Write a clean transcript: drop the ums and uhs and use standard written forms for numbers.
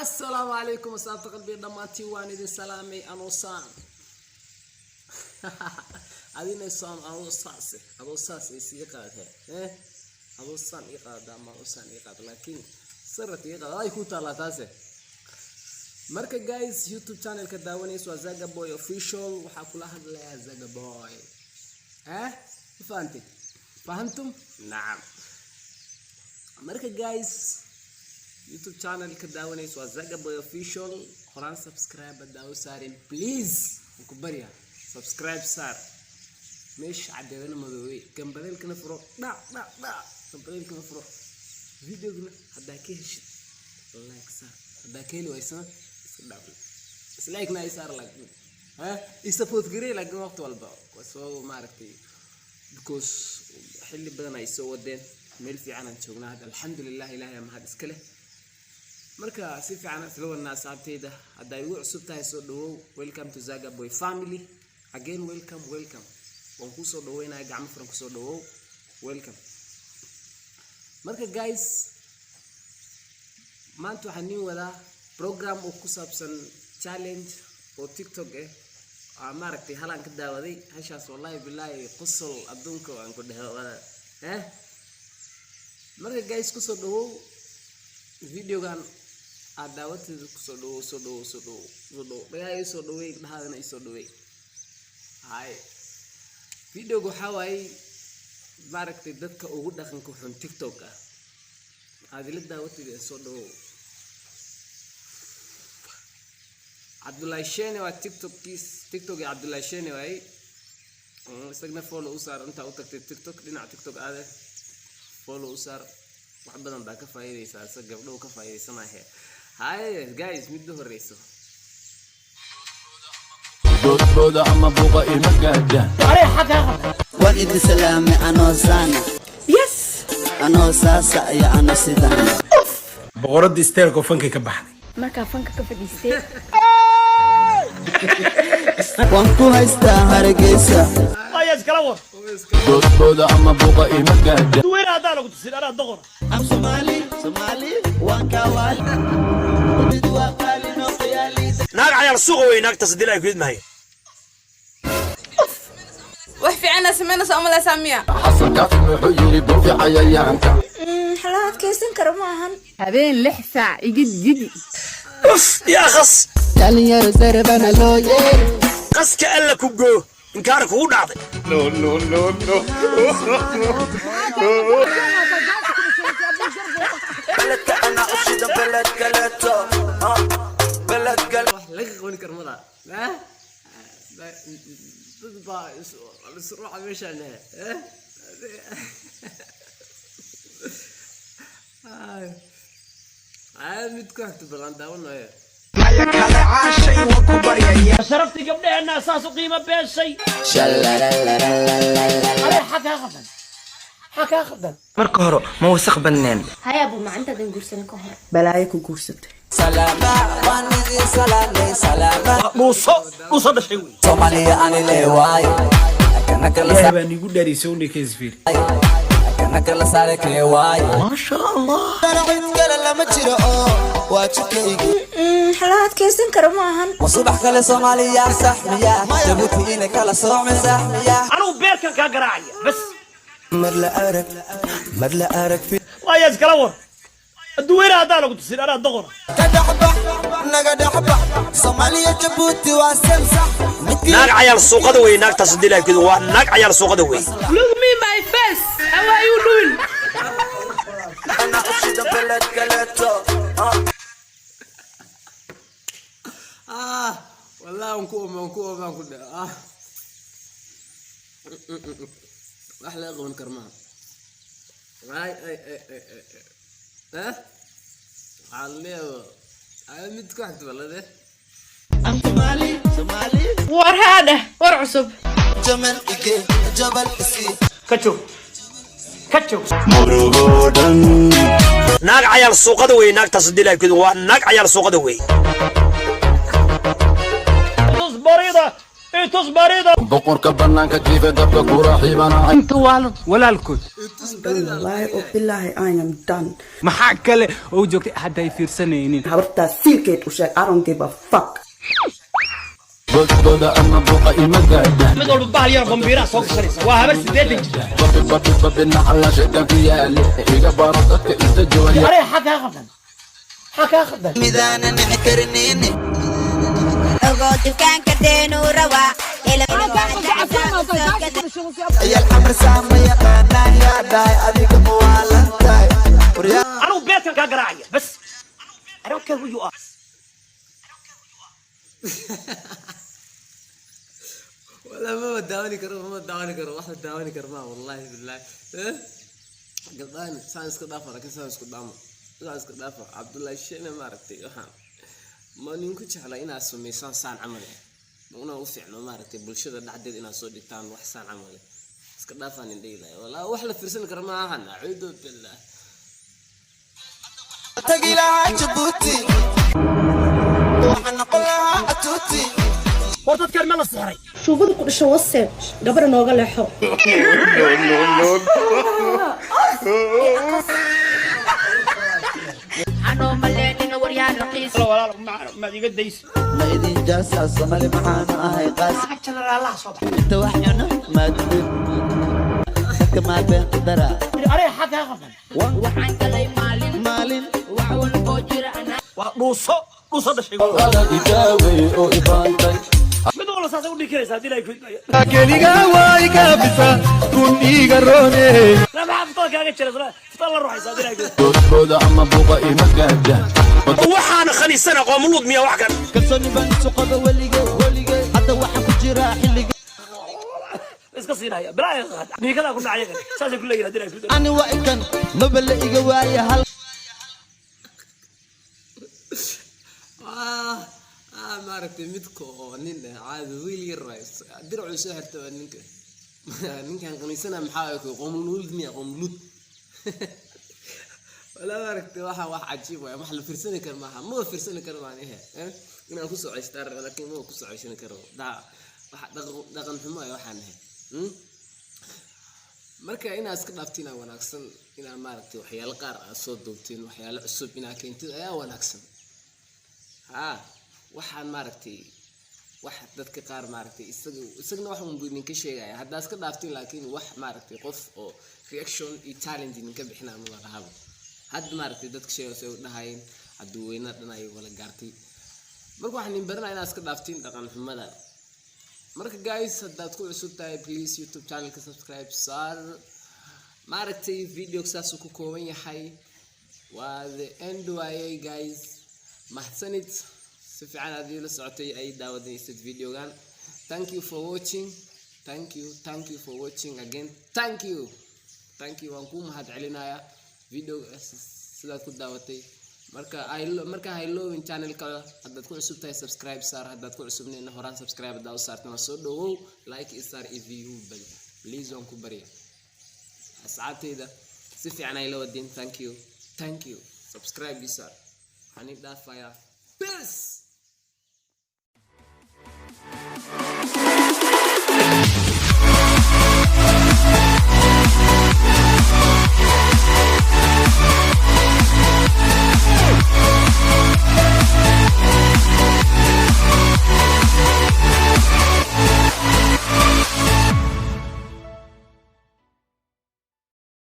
السلام عليكم أصحاب قلبي دماتي واني سلامي أنوسان هذه نسان أنوساس يسيقات إيه أنوسان يقاد ما أنوسان يقاد لكن سرت يقاد هاي كوتا لا تاسه مركز جايز يوتيوب channel كداوني سو زاغا بوي اوفيشال وحكوا هذا لا زاغا بوي فهمتم نعم مركز جايز يوتيوب channel كداوني سو زاغا بوي اوفيشال قران سبسكرايب داو سارين بليز وكبريا سبسكرايب صار مش عدينا مدوي كم بدل كنا فرو لا كم بدل كنا فرو فيديو قلنا هذا كيش لايك صار هذا كيلي ويسنا بس لايك ما يصير لك يسبوت غري لك وقت والبا وسو ما عرفتي because حلي بدنا يسوي دين ميل في عنا نشوفنا هذا الحمد لله إلهي ما هذا إسكله مركا سيف عنا سلوا الناس عبتيده هذا يوع سبتها يسودو welcome to Zaga Boy family again welcome ونكوسو دوينا يا جماعة فرنكوسو دو welcome مركا guys ما أنتوا حنين ولا program وكوسابسن challenge أو تيك توك ماركتي هلا كده ودي هشاس والله بالله قصل أدونك وأن كده ولا مركا guys كوسو دو فيديو كان أداوت كوسو دو بيا يسو دوي هذا يسو دوي هاي فيديو جوحاوي ماركتي دتك أوجود دخن كوحن تيك توك هذه الدعوة اللي صدوا عبد الله الشيني والتيك توك عبد الله الشيني واي سجنا فولو أسر أنت أوتك تيك توك دينا تيك توك هذا فولو أسر واحد بدنا ذاك فايدة صار سجل له كفايدة سماه هاي جايز مدة الرئيسه دود أما بوقا المجد وإذا سلامي أنا سانا يس أنا ساسا يا أنا سيدان بغرد استيرك وفنك كبحني markaa fanka ka fadhiistay وانكو هايستا هارجيسا ayaas kala war دود أما بوقا المجد duweyn hadaan lagu tusin anaa doqor I'm Somali وانكاوال بدوا قالي نوقيالي naag cayaal suuqa weyn naagta sadil ay ku idmahay wax fiican sameynaysa ama la saamiya حسن كافي محيري بوفي عيانك xalaad kaysan karo ma ahan habeen 6 saac igid uf yaa khas كالي يا رزربنا لويه qaska alla ku goo inkaar kugu dhacday بلدك أنا أشيد بلدك لتو بلدك لقي قوني كرمضة تضبع السروع مشان متكحت بالغندا ولا sharaftii gabdhaheena asaas u qiimo beeshay xakaa khaldan marka hore ma wasakh badneen haya buu macantadan guursan ka hor balaayo ku guursatay سلامة واني سلامة dhuuso dhashay wey Somalia أنا لواي أكنك ilaahay baan igu dhaariysay uu keesfiir أكنك لسالك لواي ma sha Allah أنا عندك لما تجرأ واجكيجي xalaad kaysan karo ma ahan وصبح كلا صوماليا سحمية جبوتي إنك كلا صوم سحمية anugu beerkan kaa garaacaya bas مرلا أرك في ayaas kala war duweyn hadaan lagu tusin anaa doqor كدحبح نقدحبح صوماليا جبوتي واسمسح naag cayaal suuqada wey naagta sadil ay ku waa naag cayaal suuqada wey look me my face how are you doing أنا أشيد بلد كلتو والله ونكو كده أحلى أغوى كرمان أي عليه متكحت ولا ده Somali war hada war cusub جمل إيجي جبل إسي ka joog naag cayaal suuqada wey naagta sadil ay ku waa naag cayaal suuqada wey barida intus barida boqorka bannaanka jiife dabka ku raxiibanahay inta waalan walaalkood Wallahi oo billahi I am done. maxaa kale oo joogtay hadday fiirsanaynin Habartaas silkeed u sheeg I don't give a fuck. boodbooda ama buuqa ima gaadhaan mid walba bahal yar bambiira soo gashanaysa waa habar 8 jir babi nacala shaydaanka yaale iga baaro dadka inta jooya arey xakaa khaldan midaanan karneen ogo dukaanka deenu rawa ayal amr saama yaqaanaan yaa dhahay adiga muwaalantahay anu beedkan ka garaacaya bas I don't care who you are ولا ما داوني كرو واحد داوني كرو ما والله بالله قضاني ساينس كدافع لكن ساينس كدافع عبد الله الشيخ ما عرفتي ما نينكو جعل إنا سمي سان عمله وأنا وفي عنو ما عرفتي بالشدة دعدد إنا صودي تان وحسان عمله كدافع نديله والله وحلا فرسنا كرما هنا أعوذ بالله تقيلها جبوتي وحنا قلها أتوتي hortad kalma la saaray شوفوا كل شو وصل قبل نوقع لحو أنا مليت وريان رقيس ما diga days ما إذن جالسة صمالي معانا هاي قاس Allah soo baxay انت وحينا ما تدري ما بين قدرة arey xakaa khaldan وحان كلي مالين وعول بوجر أنا waa dhuuso dhashay wala idaawey oo ibaantay mid walba saas u dhikiraysa hadii ay keliga way ka bisa kun iga roone la ma afto kaaga jira fita la ruuxaysa hadii ay boodbooda ama buuqa ima gaadhaan waxaana khaniisana qoomuluud miya wax kan kalsooni baan suqada weligay hadda waxaan ku jiraa xilliga iska siinaya bilaa ninkada ku dhacay saas ku leeyahay hadii ay ani waa ikan mabala iga waaya hal ما عرفتي مدكو نين عاد ويلي الرئيس درعوا سهرت نينك قنيسنا محايك قوملود ميا قوملود ولا ما عرفتي واحد عجيب يا محل فرسنه كرماها مو فرسنه كرمان ايه انا كسو عيشتار لكن مو كسو عيشنا كرو دا واحد دقن حمايه waxaan ahay marka ina iska dhaaftina wanaagsan ina maaragtay waxyaalo qaar ah soo doobteen waxyaalo cusub ina keentid ayaa wanaagsan waxaan maaragtay waxa dadka qaar maaragtay isagna wax uu ninka sheegaya hadda iska dhaaftiin laakiin wax maaragtay qof oo reaction iyo talent ninka bixinaa ma lahaaba had maaragtay dadka sheegay oo dhahayn haduu weyna dhanay wala gaartay marka waxaan in baranaa inaa iska dhaaftiin dhaqan xumada marka guys haddaad ku cusub tahay please YouTube channel ka subscribe saar maaragtay video saas ku kooban yahay waa the end way guys mahsanid si fiican aad ila socotay ay daawadaysid videogan thank you for watching thank you for watching again thank you waan ku mahad celinaya video sidaad ku daawatay marka hayloowin channel ka haddaad ku cusub tahay subscribe saar haddaad ku cusubnayna horaan subscribe daaw saartana soo dhawow like isar review bal please waan ku bariya asxaabtayda si fiican ay la wadin thank you subscribe isar hani dhaafaya peace